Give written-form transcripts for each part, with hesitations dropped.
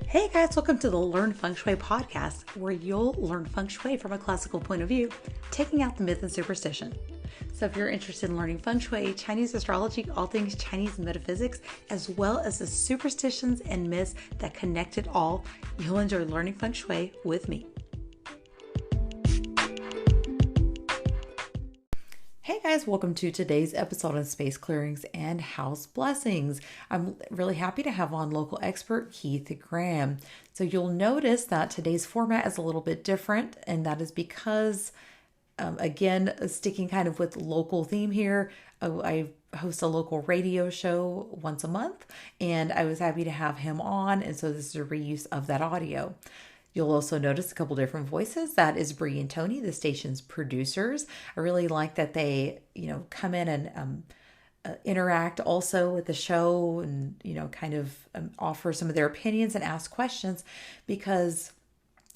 Hey guys, welcome to the Learn Feng Shui podcast, where you'll learn Feng Shui from a classical point of view, taking out the myth and superstition. So if you're interested in learning Feng Shui, Chinese astrology, all things Chinese metaphysics, as well as the superstitions and myths that connect it all, you'll enjoy learning Feng Shui with me. Hey guys, welcome to today's episode on space clearings and house blessings. I'm really happy to have on local expert Keith Graham. So you'll notice that today's format is a little bit different, and that is because, again, sticking kind of with local theme here, I host a local radio show once a month, and I was happy to have him on, and so this is a reuse of that audio. You'll also notice a couple different voices. That is Bree and Tony, the station's producers. I really like that they, come in and interact also with the show and, kind of offer some of their opinions and ask questions, because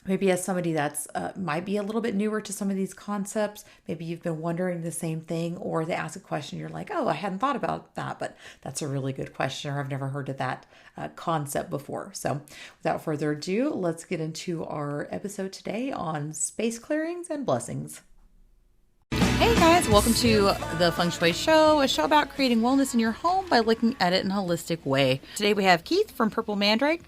maybe as somebody that's might be a little bit newer to some of these concepts, maybe you've been wondering the same thing, or they ask a question, you're like, oh, I hadn't thought about that, but that's a really good question, or I've never heard of that concept before. So without further ado, let's get into our episode today on space clearings and blessings. Hey guys, welcome to the Feng Shui Show, a show about creating wellness in your home by looking at it in a holistic way. Today we have Keith from Purple Mandrake.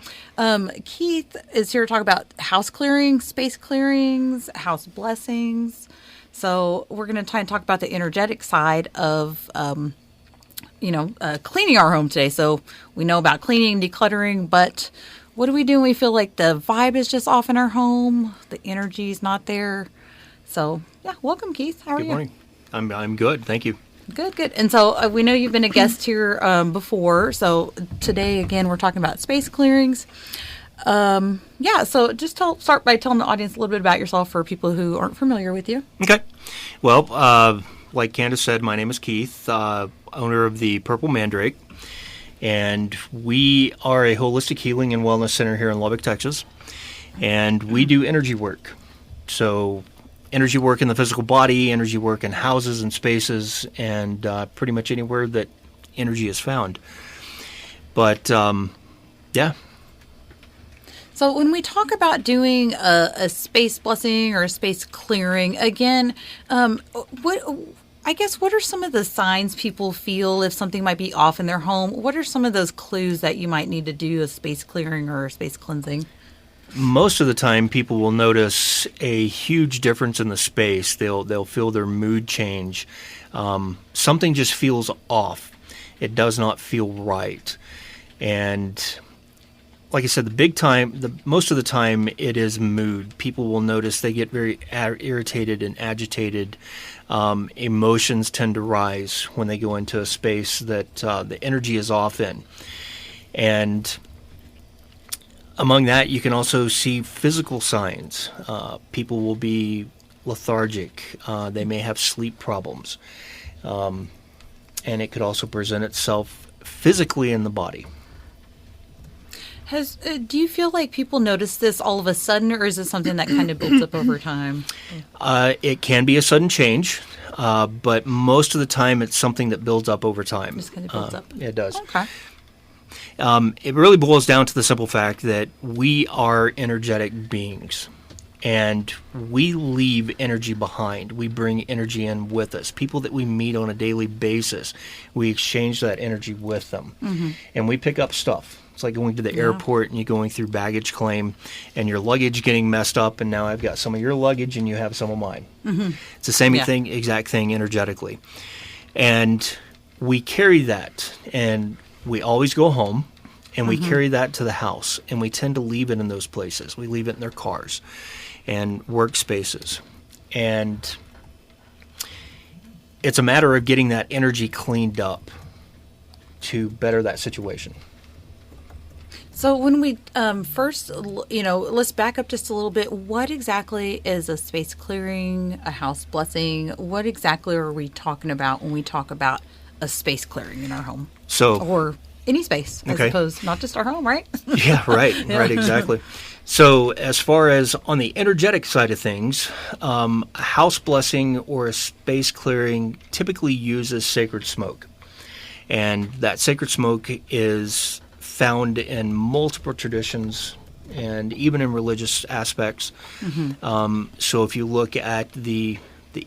Keith is here to talk about house clearings, space clearings, house blessings. So we're going to try and talk about the energetic side of, cleaning our home today. So we know about cleaning, decluttering, but what do we do when we feel like the vibe is just off in our home? The energy is not there. So, yeah, welcome, Keith. How are you? Good morning. I'm good. Thank you. Good. And so we know you've been a guest here before. So today, again, we're talking about space clearings. So just start by telling the audience a little bit about yourself for people who aren't familiar with you. Okay. Well, like Candace said, my name is Keith, owner of the Purple Mandrake. And we are a holistic healing and wellness center here in Lubbock, Texas. And we do energy work. So energy work in the physical body, energy work in houses and spaces, and pretty much anywhere that energy is found. But, yeah. So when we talk about doing a space blessing or a space clearing, again, what are some of the signs people feel if something might be off in their home? What are some of those clues that you might need to do a space clearing or a space cleansing? Most of the time, people will notice a huge difference in the space. They'll feel their mood change. Something just feels off. It does not feel right. And like I said, most of the time, it is mood. People will notice they get very irritated and agitated. Emotions tend to rise when they go into a space that the energy is off in. And among that, you can also see physical signs. People will be lethargic. They may have sleep problems. And it could also present itself physically in the body. Do you feel like people notice this all of a sudden, or is it something that kind of builds up over time? It can be a sudden change, but most of the time it's something that builds up over time. Just kind of builds up? It does. Okay. It really boils down to the simple fact that we are energetic beings, and we leave energy behind. We bring energy in with us. People that we meet on a daily basis, we exchange that energy with them, and we pick up stuff. It's like going to the airport and you're going through baggage claim and your luggage getting messed up, and now I've got some of your luggage and you have some of mine. It's the same exact thing energetically. And we carry that, and we always go home, and we carry that to the house, and we tend to leave it in those places. We leave it in their cars and workspaces. And it's a matter of getting that energy cleaned up to better that situation. So when we first, let's back up just a little bit. What exactly is a space clearing, a house blessing? What exactly are we talking about when we talk about a space clearing in our home? Or any space, I suppose, not just our home, right? Yeah, right, right, exactly. So as far as on the energetic side of things, a house blessing or a space clearing typically uses sacred smoke. And that sacred smoke is found in multiple traditions and even in religious aspects. So if you look at the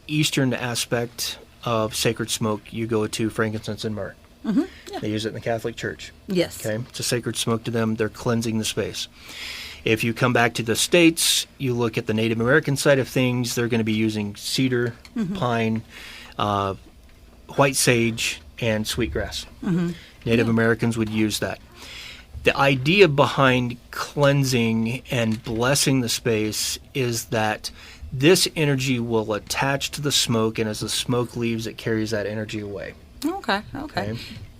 Eastern aspect of sacred smoke, you go to frankincense and myrrh. Yeah. They use it in the Catholic Church. Yes. Okay, it's a sacred smoke to them. They're cleansing the space. If you come back to the States, you look at the Native American side of things, they're going to be using cedar, pine, white sage, and sweetgrass. Native Americans would use that. The idea behind cleansing and blessing the space is that this energy will attach to the smoke, and as the smoke leaves, it carries that energy away. Okay.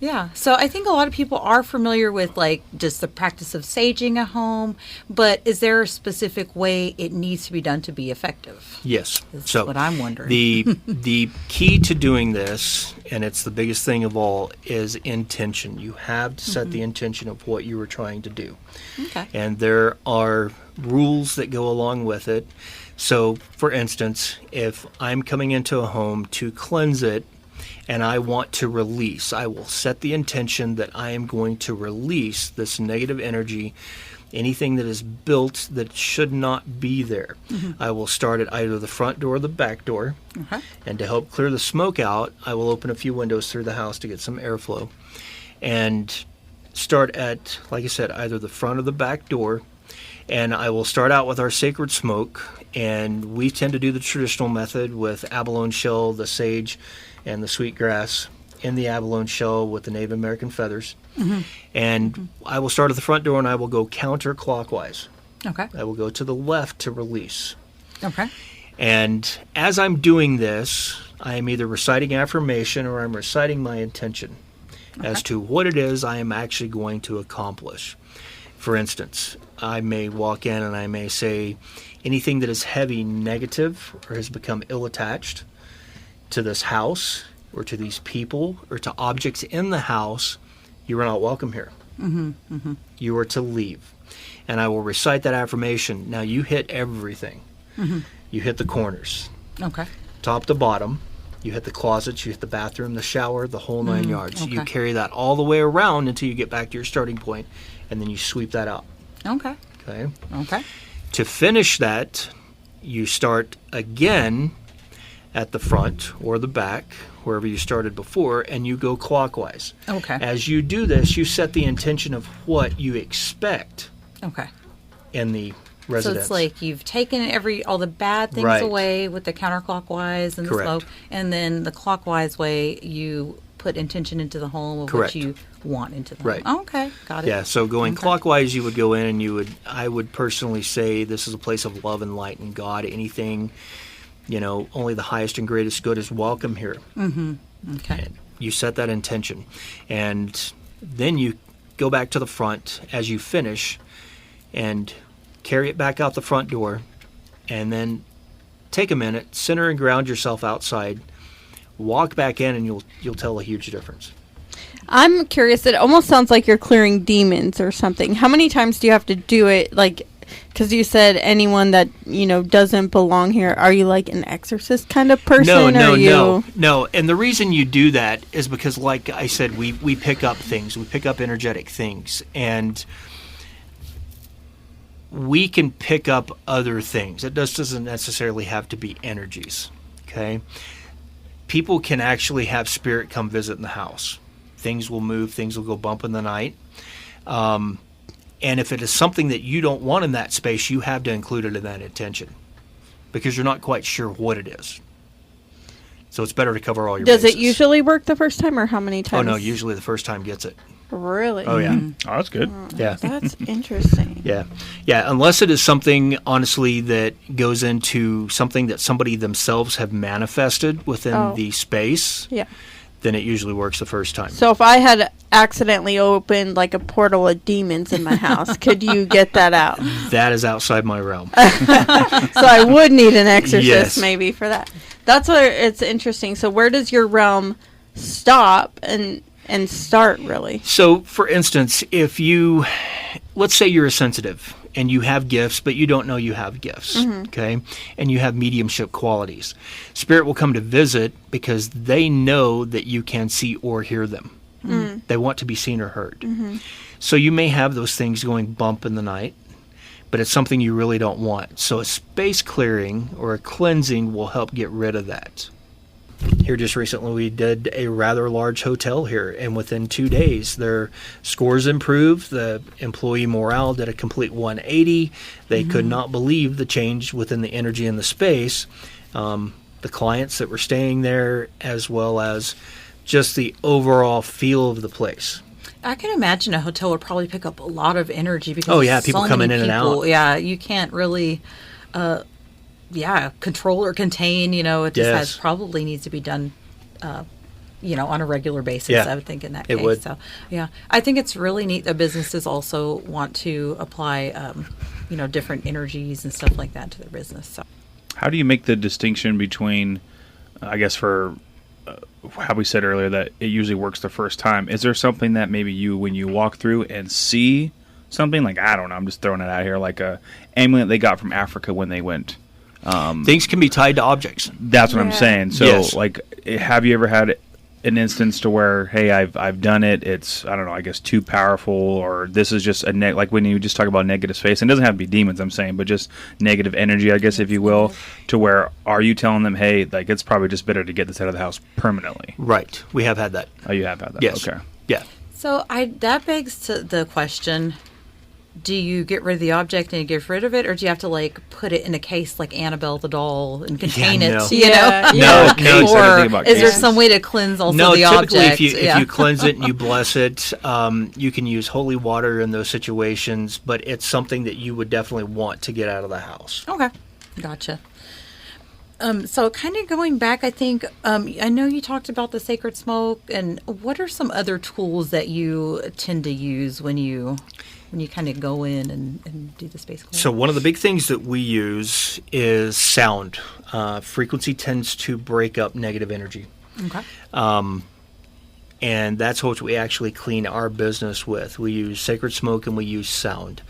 Yeah. So I think a lot of people are familiar with like just the practice of saging at home, but is there a specific way it needs to be done to be effective? Yes. That's so what I'm wondering. the key to doing this, and it's the biggest thing of all, is intention. You have to set the intention of what you were trying to do. Okay. And there are rules that go along with it. So, for instance, if I'm coming into a home to cleanse it, and I want to release, I will set the intention that I am going to release this negative energy, anything that is built that should not be there. I will start at either the front door or the back door. And to help clear the smoke out, I will open a few windows through the house to get some airflow. And start at, like I said, either the front or the back door. And I will start out with our sacred smoke. And we tend to do the traditional method with abalone shell, the sage, and the sweetgrass in the abalone shell with the Native American feathers. And I will start at the front door and I will go counterclockwise. Okay. I will go to the left to release. Okay. And as I'm doing this, I am either reciting affirmation or I'm reciting my intention as to what it is I am actually going to accomplish. For instance, I may walk in and I may say, anything that is heavy, negative, or has become ill-attached to this house or to these people or to objects in the house, you are not welcome here. You are to leave. And I will recite that affirmation. Now you hit everything. You hit the corners. Okay. Top to bottom. You hit the closets, you hit the bathroom, the shower, the whole 9 yards. You carry that all the way around until you get back to your starting point, and then you sweep that out. Okay. Okay. To finish that, you start again at the front or the back, wherever you started before, and you go clockwise. Okay. As you do this, you set the intention of what you expect in the residence. So it's like you've taken all the bad things away with the counterclockwise and the smoke, and then the clockwise way you put intention into the home of what you want into the home. Oh, okay, got it. Yeah, so going clockwise, you would go in and I would personally say this is a place of love and light and God. Anything, only the highest and greatest good is welcome here. Okay. And you set that intention. And then you go back to the front as you finish and carry it back out the front door, and then take a minute, center and ground yourself outside, walk back in, and you'll tell a huge difference. I'm curious. It almost sounds like you're clearing demons or something. How many times do you have to do it? Like, because you said anyone that doesn't belong here. Are you like an exorcist kind of person? No. And the reason you do that is because, like I said, we pick up things. We pick up energetic things, and we can pick up other things. It doesn't necessarily have to be energies, okay? People can actually have spirit come visit in the house. Things will move, things will go bump in the night. And if it is something that you don't want in that space, you have to include it in that intention because you're not quite sure what it is. So it's better to cover all your bases. Does it usually work the first time, or how many times? Oh, no, usually the first time gets it. Really? Oh, yeah. Oh, that's good. Yeah. That's interesting. Yeah, unless it is something, honestly, that goes into something that somebody themselves have manifested within the space, then it usually works the first time. So if I had accidentally opened like a portal of demons in my house, could you get that out? That is outside my realm. So I would need an exorcist maybe for that. That's where it's interesting. So where does your realm stop and start, really? So, for instance, let's say you're a sensitive and you have gifts, but you don't know you have gifts, okay? And you have mediumship qualities. Spirit will come to visit because they know that you can see or hear them. They want to be seen or heard. So you may have those things going bump in the night, but it's something you really don't want. So a space clearing or a cleansing will help get rid of that. Here just recently we did a rather large hotel here, and within 2 days their scores improved. The employee morale did a complete 180. They could not believe the change within the energy in the space. The clients that were staying there, as well as just the overall feel of the place. I can imagine a hotel would probably pick up a lot of energy because People coming in and out. Yeah, you can't really control or contain, it just probably needs to be done, on a regular basis, I would think in that case. Would. So, I think it's really neat that businesses also want to apply, different energies and stuff like that to their business. So, how do you make the distinction between, I guess for how we said earlier that it usually works the first time? Is there something that maybe when you walk through and see something like, I don't know, I'm just throwing it out here, like a amulet they got from Africa when they went? Things can be tied to objects. That's what I'm saying. So, have you ever had an instance to where, hey, I've done it, it's, I don't know, I guess too powerful, or this is just like when you just talk about negative space, and it doesn't have to be demons, I'm saying, but just negative energy, I guess, if you will, to where, are you telling them, hey, like, it's probably just better to get this out of the house permanently? Right. We have had that. Oh, you have had that? Yes. Okay. Yeah. So that begs to the question, do you get rid of the object and you get rid of it, or do you have to put it in a case like Annabelle the doll and contain it? No. Or is there some way to cleanse also the object? No, typically if you cleanse it and you bless it, you can use holy water in those situations, but it's something that you would definitely want to get out of the house. Okay, gotcha. So kind of going back, I think, I know you talked about the sacred smoke, and what are some other tools that you tend to use when you kind of go in and do the space clearing? So one of the big things that we use is sound. Frequency tends to break up negative energy. Okay. And that's what we actually clean our business with. We use sacred smoke and we use sound.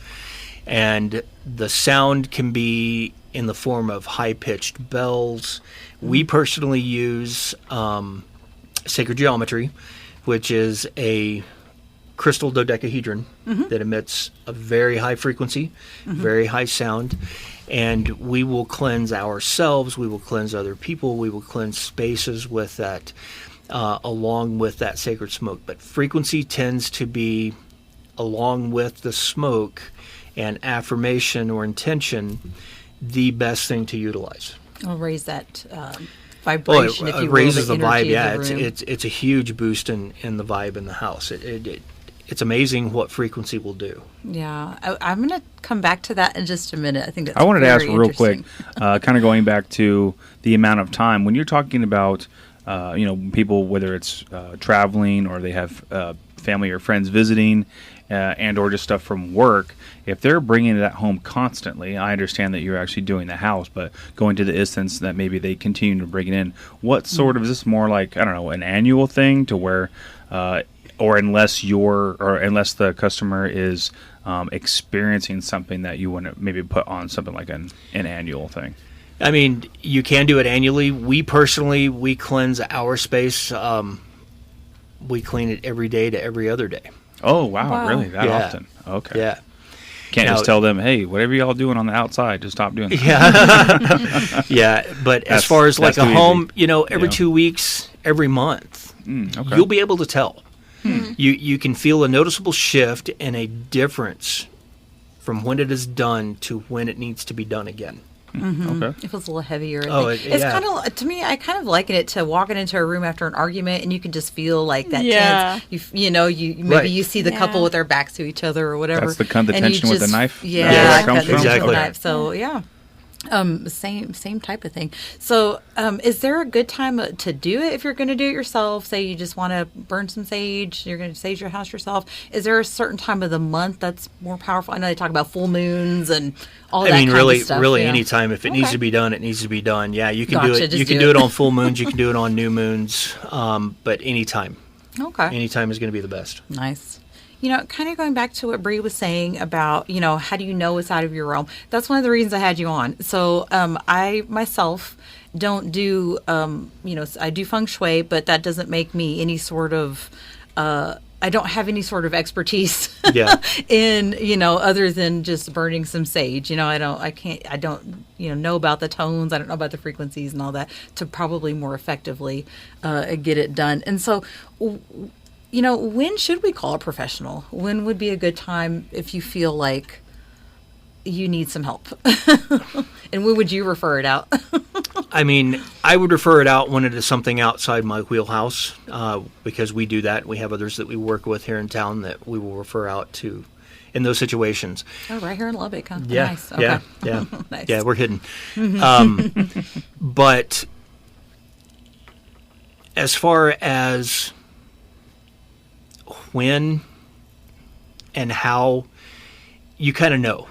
And the sound can be in the form of high-pitched bells. We personally use sacred geometry, which is a crystal dodecahedron that emits a very high frequency, very high sound, and we will cleanse ourselves, we will cleanse other people, we will cleanse spaces with that, along with that sacred smoke. But frequency tends to be, along with the smoke and affirmation or intention, the best thing to utilize. I'll raise that vibration, if you will. It raises the vibe, yeah. It's a huge boost in the vibe in the house. It's amazing what frequency will do. Yeah, I'm going to come back to that in just a minute. I think that's I wanted to ask very real quick, interesting. kind of going back to the amount of time when you're talking about, people, whether it's traveling or they have family or friends visiting, and or just stuff from work. If they're bringing that home constantly, I understand that you're actually doing the house, but going to the instance that maybe they continue to bring it in, what sort of, is this more like, I don't know, an annual thing to where, or unless the customer is experiencing something that you want to maybe put on something like an annual thing? I mean, you can do it annually. We cleanse our space. We clean it every day to every other day. Oh, wow. Really? That often? Okay. Yeah. Can't just tell them, hey, whatever y'all doing on the outside, just stop doing that. Yeah. Yeah. But as far as like a home, every 2 weeks, every month, okay. You'll be able to tell. You can feel a noticeable shift and a difference from when it is done to when it needs to be done agaagain. Okay. It feels a little heavier. It's kind of, to me, I kind of liken it to walking into a room after an argument and you can just feel like that tense. You see the couple with their backs to each other or whatever. That's the tension with the knife? Yeah, exactly. Knife. So, yeah. Same type of thing. So, is there a good time to do it if you're going to do it yourself? Say you just want to burn some sage, you're going to sage your house yourself. Is there a certain time of the month that's more powerful? I know they talk about full moons and all that kind of stuff. Really, anytime. If it needs to be done, it needs to be done. Yeah, you can do it. You can do it on full moons. You can do it on new moons. But anytime. Okay. Anytime is going to be the best. Nice. Kind of going back to what Bree was saying about, how do you know it's out of your realm? That's one of the reasons I had you on. So I myself don't do, I do feng shui, but that doesn't make me any sort of I don't have any sort of expertise Yeah. in, other than just burning some sage. I don't, know about the tones. I don't know about the frequencies and all that to probably more effectively get it done. And so, when should we call a professional? When would be a good time if you feel like you need some help? And when would you refer it out? I mean, I would refer it out when it is something outside my wheelhouse, because we do that. We have others that we work with here in town that we will refer out to in those situations. Oh, right here in Lubbock, huh? Yeah, Nice. Okay. yeah. Nice. Yeah, we're hidden. But as far as when and how, you kind of know.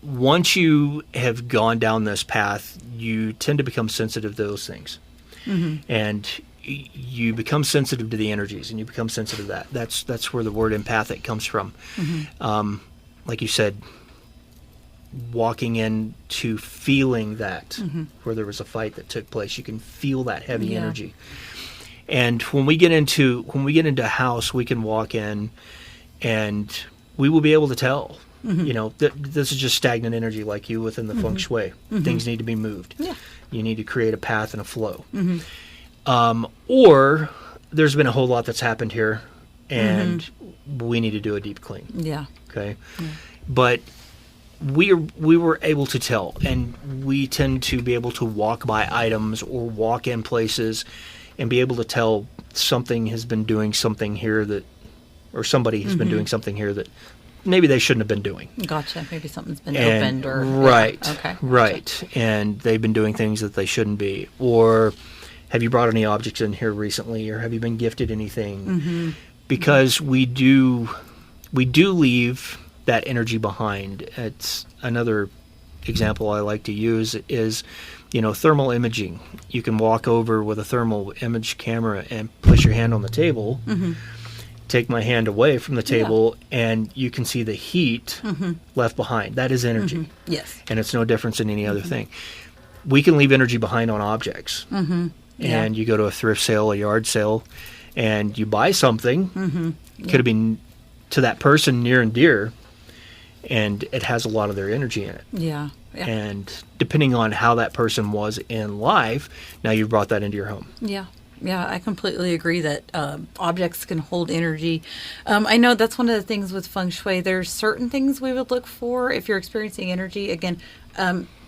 Once you have gone down this path, you tend to become sensitive to those things. And you become sensitive to the energies, and you become sensitive to that. That's where the word empathic comes from. Like you said, walking into feeling that where there was a fight that took place, you can feel that heavy energy. And when we get into a house, we can walk in and we will be able to tell. This is just stagnant energy, like you within the feng shui. Things need to be moved. Yeah. You need to create a path and a flow. Or there's been a whole lot that's happened here, and we need to do a deep clean. Yeah. Okay. Yeah. But we were able to tell, and we tend to be able to walk by items or walk in places and be able to tell something has been doing something here that, or somebody has been doing something here that maybe they shouldn't have been doing. Gotcha. Maybe something's been opened or... Right. Yeah. Okay. Right. Gotcha. And they've been doing things that they shouldn't be. Or have you brought any objects in here recently, or have you been gifted anything? Because we do leave that energy behind. It's another example I like to use is, thermal imaging. You can walk over with a thermal image camera and place your hand on the table, take my hand away from the table, and you can see the heat left behind. That is energy. Yes. And it's no different than any other thing. We can leave energy behind on objects. And you go to a thrift sale, a yard sale, and you buy something. Could have been to that person near and dear, and it has a lot of their energy in it. Yeah. And depending on how that person was in life, now you've brought that into your home. Yeah. Yeah, I completely agree that objects can hold energy. I know that's one of the things with feng shui. There's certain things we would look for if you're experiencing energy. Again,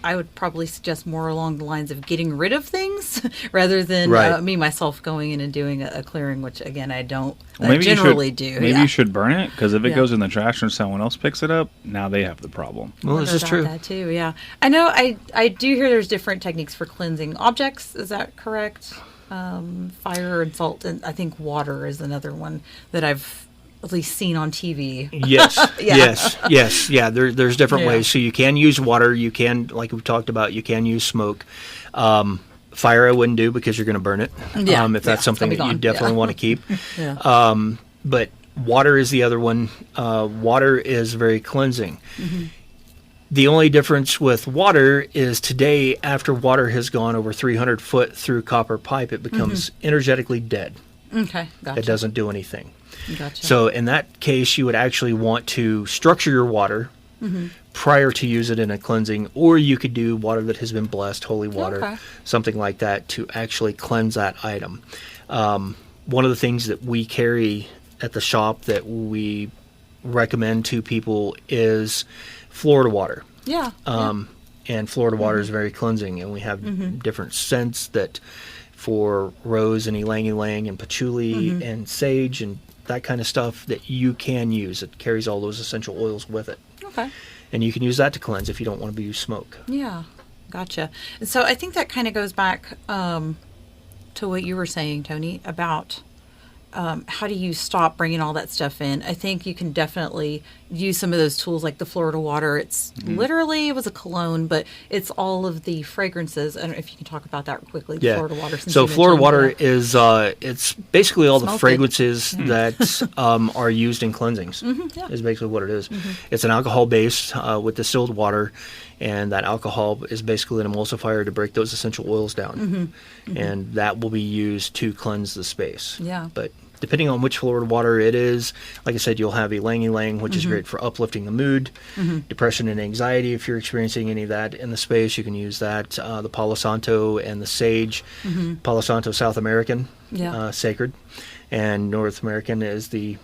I would probably suggest more along the lines of getting rid of things rather than me, myself, going in and doing a clearing, which, again, I don't generally do. Maybe you should burn it, because if it goes in the trash and someone else picks it up, now they have the problem. Well, this is true. That too, yeah. I know I do hear there's different techniques for cleansing objects. Is that correct? Fire and salt, and I think water is another one that I've at least seen on TV. Yes, yes. Yeah, there's different ways. So you can use water. You can, like we talked about, you can use smoke. Fire I wouldn't do, because you're going to burn it. If that's something that you definitely want to keep. But water is the other one. Water is very cleansing. The only difference with water is today, after water has gone over 300 foot through copper pipe, it becomes energetically dead. Okay, gotcha. It doesn't do anything. Gotcha. So in that case, you would actually want to structure your water prior to use it in a cleansing, or you could do water that has been blessed, holy water, something like that, to actually cleanse that item. One of the things that we carry at the shop that we recommend to people is Florida water. And Florida water is very cleansing, and we have different scents that for rose and ylang ylang and patchouli and sage and that kind of stuff that you can use. It carries all those essential oils with it. Okay. And you can use that to cleanse if you don't want to use smoke. Yeah, gotcha. And so I think that kind of goes back to what you were saying, Tony, about how do you stop bringing all that stuff in? I think you can definitely use some of those tools like the Florida water. It's literally, it was a cologne, but it's all of the fragrances. I don't know if you can talk about that quickly, the Florida water. So Florida water is, it's basically all the fragrances that are used in cleansings, is basically what it is. It's an alcohol base with distilled water, and that alcohol is basically an emulsifier to break those essential oils down. And that will be used to cleanse the space. Yeah. But depending on which Florida water it is, like I said, you'll have ylang ylang, which is great for uplifting the mood. Depression and anxiety, if you're experiencing any of that in the space, you can use that. The Palo Santo and the sage. Palo Santo, South American, sacred. And North American is the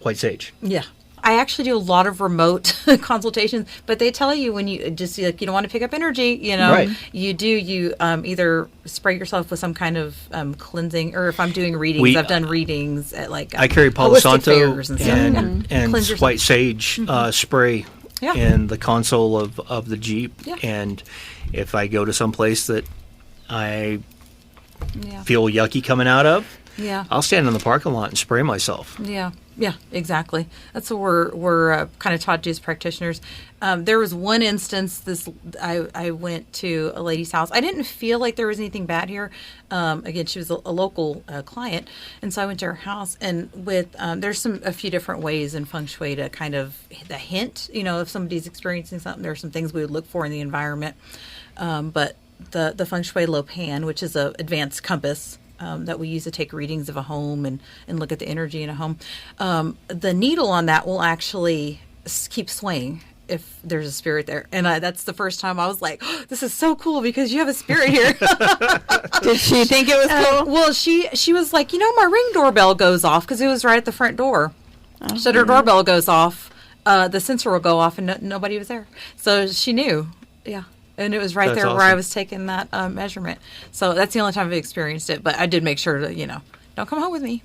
white sage. Yeah. I actually do a lot of remote consultations, but they tell you when you just like you don't want to pick up energy, Right. you either spray yourself with some kind of cleansing, or if I'm doing readings, I've done readings at like I carry Palo holistic Santo fairs and stuff. and Cleanse yourself. white sage spray in the console of the Jeep, and if I go to some place that I feel yucky coming out of, I'll stand in the parking lot and spray myself. Yeah, exactly. That's what we're kind of taught to as practitioners. There was one instance. I went to a lady's house. I didn't feel like there was anything bad here. Again, she was a local client, and so I went to her house. And with there's a few different ways in feng shui to kind of the hint. If somebody's experiencing something, there are some things we would look for in the environment. But the feng shui lopan, which is a advanced compass. That we use to take readings of a home and look at the energy in a home. The needle on that will actually keep swaying if there's a spirit there. And that's the first time I was like, oh, this is so cool because you have a spirit here. Did she think it was cool? Well, she was like, my Ring doorbell goes off because it was right at the front door. So her doorbell goes off, the sensor will go off, and nobody was there. So she knew. Yeah. And it was right there where I was taking that measurement. So that's the only time I've experienced it. But I did make sure to, don't come home with me,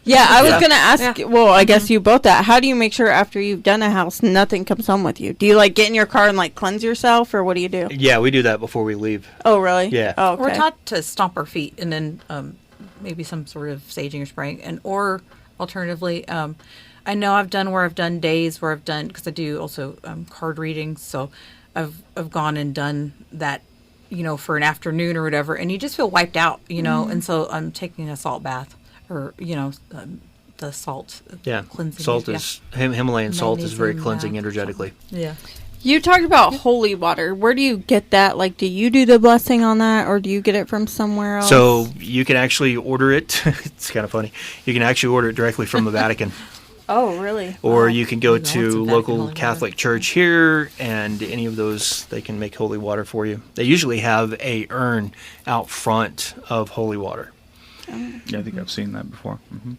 Yeah, I was going to ask, well, I guess you both that. How do you make sure after you've done a house, nothing comes home with you? Do you, get in your car and, cleanse yourself, or what do you do? Yeah, we do that before we leave. Oh, really? Yeah. Oh, okay. We're taught to stomp our feet and then maybe some sort of saging or spraying. Or alternatively, I know I've done days where I've done, because I do also card readings, so I've gone and done that, for an afternoon or whatever, and you just feel wiped out, and so I'm taking a salt bath or, the salt cleansing. Salt is, Himalayan salt is very cleansing energetically. Yeah. You talked about holy water. Where do you get that? Do you do the blessing on that, or do you get it from somewhere else? So you can actually order it. It's kind of funny. You can actually order it directly from the Vatican. Oh, really? Or you can go to local Catholic church here, and any of those, they can make holy water for you. They usually have a urn out front of holy water. Yeah, I think I've seen that before. Mm-hmm.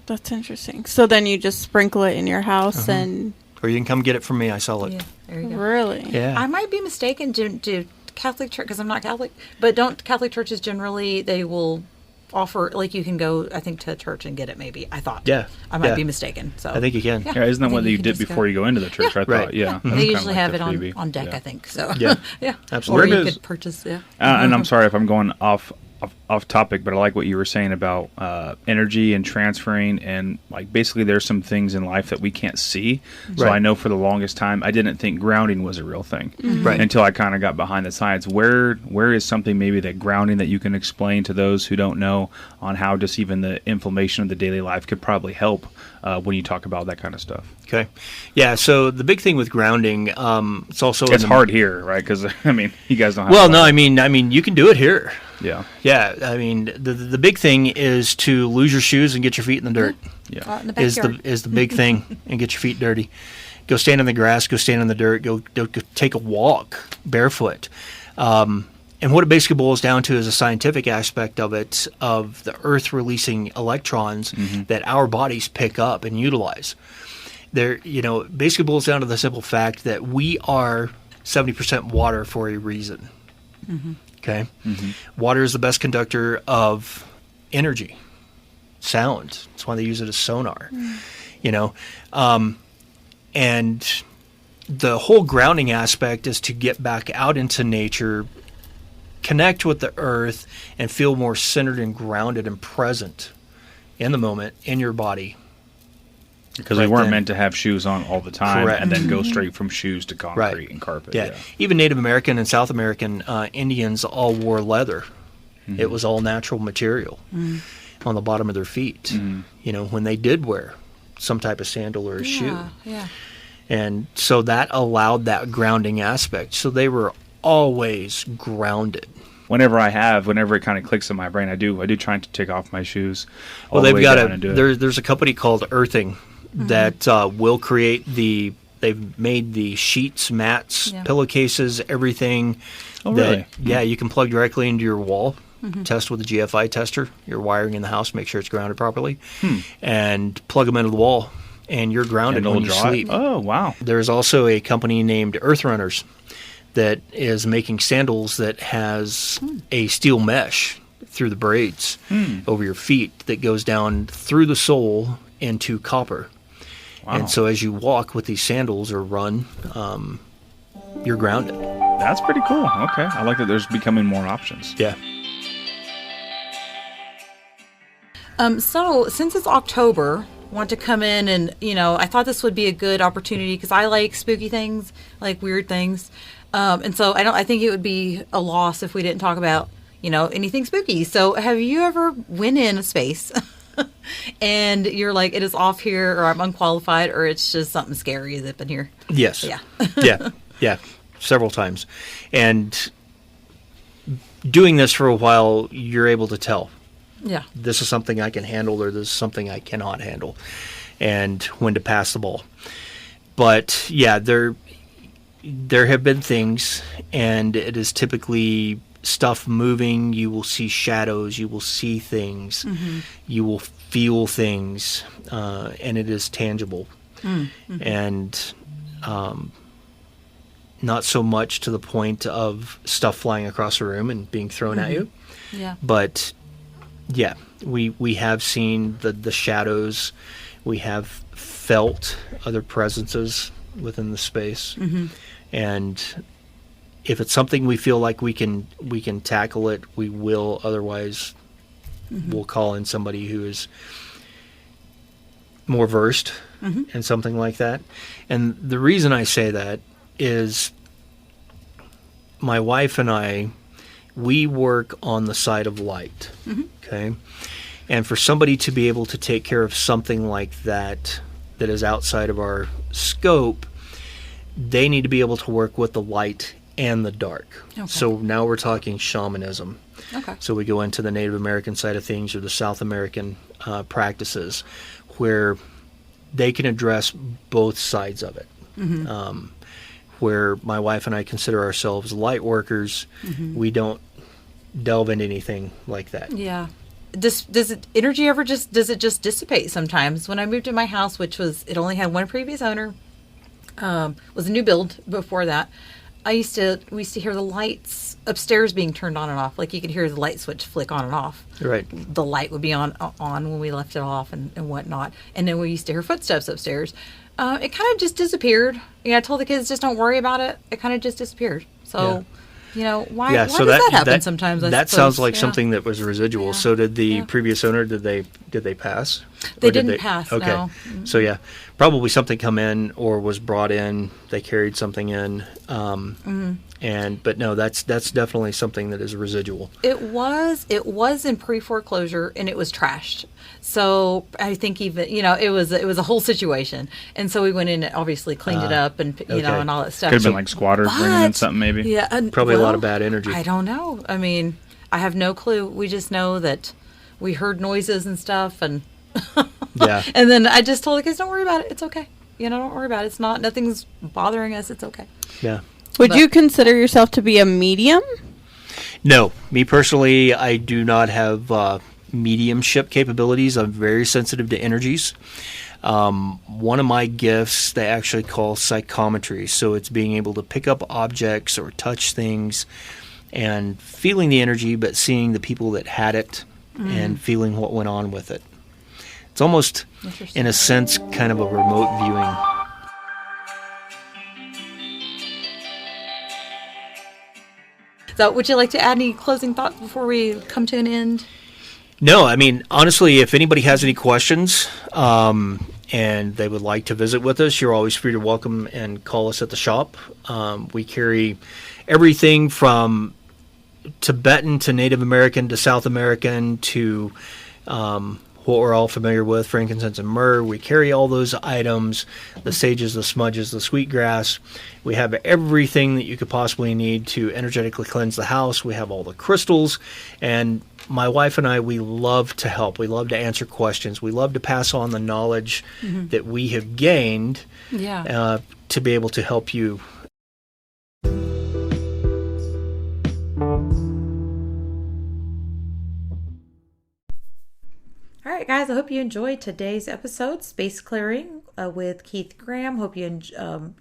That's interesting. So then you just sprinkle it in your house and... Or you can come get it from me. I sell it. Yeah, there you go. Really? Yeah. I might be mistaken to Catholic church, because I'm not Catholic, but don't Catholic churches generally, they will... offer, you can go, I think, to a church and get it, maybe. I thought. Yeah. I might be mistaken. So I think you can. Yeah, isn't that what you did before you go into the church? I thought, yeah. They usually have it on deck, I think. So Yeah. yeah. Absolutely. Or you could purchase, And I'm sorry if I'm going off topic, but I like what you were saying about energy and transferring, and basically there's some things in life that we can't see. So Right. I know for the longest time I didn't think grounding was a real thing, Right. until I kind of got behind the science. Where is something maybe that grounding that you can explain to those who don't know on how just even the inflammation of the daily life could probably help when you talk about that kind of stuff? Okay. Yeah, so the big thing with grounding, it's also... It's hard here, right? Because, you guys don't have... Well, no, I mean, you can do it here. Yeah. Yeah, the big thing is to lose your shoes and get your feet in the dirt. Yeah. in the backyard. Is the big thing, and get your feet dirty. Go stand in the grass, go stand in the dirt, go take a walk barefoot. And what it basically boils down to is a scientific aspect of it, of the earth releasing electrons that our bodies pick up and utilize. It basically boils down to the simple fact that we are 70% water for a reason. Okay? Water is the best conductor of energy, sound. That's why they use it as sonar. And the whole grounding aspect is to get back out into nature, connect with the earth, and feel more centered and grounded and present in the moment, in your body. Because we weren't meant to have shoes on all the time. Correct. And then go straight from shoes to concrete and carpet. Yeah. Even Native American and South American Indians all wore leather. It was all natural material on the bottom of their feet, when they did wear some type of sandal or a shoe. Yeah. And so that allowed that grounding aspect. So they were always grounded. whenever it kind of clicks in my brain, I do try to take off my shoes. Well, they've got there's a company called Earthing that will create they've made the sheets, mats, pillowcases, everything. Oh, really? Yeah, you can plug directly into your wall. Test with a GFI tester, your wiring in the house, make sure it's grounded properly, and plug them into the wall, and you're grounded when you sleep. Oh, wow. There's also a company named Earth Runners that is making sandals that has a steel mesh through the braids over your feet that goes down through the sole into copper. Wow. And so as you walk with these sandals or run, you're grounded. That's pretty cool. Okay. I like that there's becoming more options. Yeah. So since it's October, I want to come in and, I thought this would be a good opportunity because I like spooky things, like weird things. And so I think it would be a loss if we didn't talk about, anything spooky. So have you ever went in a space and you're like, it is off here, or I'm unqualified, or it's just something scary that's been here? Yes. Yeah. Yeah. Several times. And doing this for a while, you're able to tell. Yeah. This is something I can handle, or this is something I cannot handle, and when to pass the ball. But yeah, there have been things, and it is typically stuff moving. You will see shadows, you will see things, you will feel things, and it is tangible. And not so much to the point of stuff flying across the room and being thrown at you. Yeah. But yeah, we have seen the shadows. We have felt other presences within the space. And if it's something we feel like we can tackle it, we will. Otherwise, we'll call in somebody who is more versed in something like that. And the reason I say that is my wife and I, we work on the side of light, okay? And for somebody to be able to take care of something like that is outside of our scope, they need to be able to work with the light and the dark. Okay. So now we're talking shamanism. Okay. So we go into the Native American side of things, or the South American practices, where they can address both sides of it. Where my wife and I consider ourselves light workers, we don't delve into anything like that. Yeah. Does energy ever just dissipate sometimes? When I moved to my house, it only had one previous owner, was a new build before that. We used to hear the lights upstairs being turned on and off. Like you could hear the light switch flick on and off. Right. The light would be on when we left it off and whatnot. And then we used to hear footsteps upstairs. It kind of just disappeared. I told the kids, just don't worry about it. It kind of just disappeared. So, why does that happen sometimes? That sounds like something that was residual. Yeah. So did the previous owner, did they pass? They didn't pass, okay. No. So yeah, probably something come in or was brought in. They carried something in. But no, that's definitely something that is residual. It was in pre-foreclosure, and it was trashed. So I think even it was a whole situation, and so we went in and obviously cleaned it up and and all that stuff. Could have been like squatters bringing in something, maybe. Yeah, probably a lot of bad energy. I don't know. I mean, I have no clue. We just know that we heard noises and stuff, and yeah. And then I just told the kids, don't worry about it. It's okay. Don't worry about it. It's nothing's bothering us. It's okay. Yeah. Would you consider yourself to be a medium? No. Me personally, I do not have mediumship capabilities. I'm very sensitive to energies. One of my gifts they actually call psychometry. So it's being able to pick up objects or touch things and feeling the energy, but seeing the people that had it and feeling what went on with it. It's almost, in a sense, kind of a remote viewing. So would you like to add any closing thoughts before we come to an end? No, I mean, honestly, if anybody has any questions and they would like to visit with us, you're always free to welcome and call us at the shop. We carry everything from Tibetan to Native American to South American to what we're all familiar with, frankincense and myrrh. We carry all those items, the sages, the smudges, the sweetgrass. We have everything that you could possibly need to energetically cleanse the house. We have all the crystals, and my wife and I, we love to help. We love to answer questions. We love to pass on the knowledge that we have gained to be able to help you. All right, guys, I hope you enjoyed today's episode, Space Clearing with Keith Graham. Hope you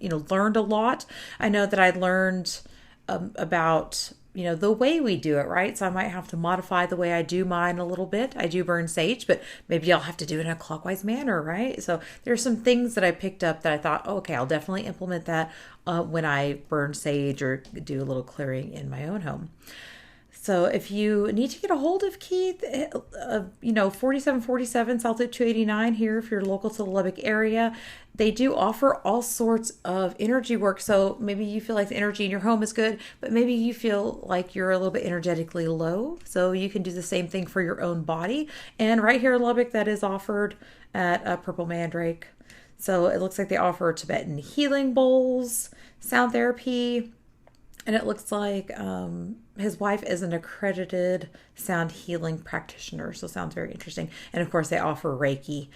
learned a lot. I know that I learned about the way we do it, right? So I might have to modify the way I do mine a little bit. I do burn sage, but maybe I'll have to do it in a clockwise manner, right? So there's some things that I picked up that I thought, okay, I'll definitely implement that when I burn sage or do a little clearing in my own home. So if you need to get a hold of Keith, 4747 South Loop 289 here, if you're local to the Lubbock area, they do offer all sorts of energy work. So maybe you feel like the energy in your home is good, but maybe you feel like you're a little bit energetically low. So you can do the same thing for your own body. And right here in Lubbock, that is offered at Purple Mandrake. So it looks like they offer Tibetan healing bowls, sound therapy, and it looks like his wife is an accredited sound healing practitioner. So sounds very interesting. And of course, they offer Reiki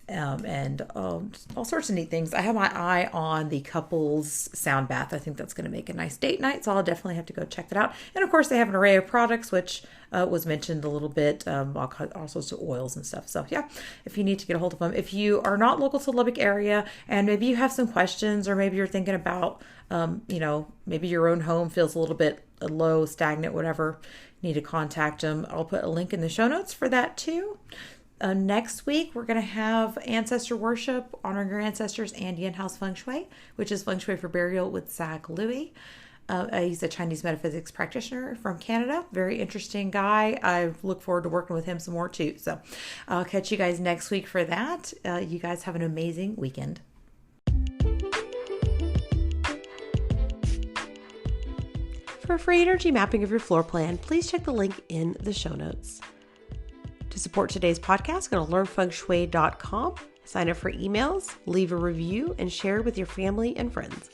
and all sorts of neat things. I have my eye on the couples sound bath. I think that's going to make a nice date night. So I'll definitely have to go check that out. And of course, they have an array of products, which was mentioned a little bit, all sorts of oils and stuff. So yeah, if you need to get a hold of them. If you are not local to the Lubbock area and maybe you have some questions, or maybe you're thinking about, maybe your own home feels a little bit low, stagnant, whatever, you need to contact them. I'll put a link in the show notes for that too. Next week, we're going to have ancestor worship, honoring your ancestors, and Yin House Feng Shui, which is Feng Shui for Burial with Zach Louie. He's a Chinese metaphysics practitioner from Canada. Very interesting guy. I look forward to working with him some more too. So I'll catch you guys next week for that. You guys have an amazing weekend. For a free energy mapping of your floor plan, please check the link in the show notes. To support today's podcast, go to learnfengshui.com, sign up for emails, leave a review, and share with your family and friends.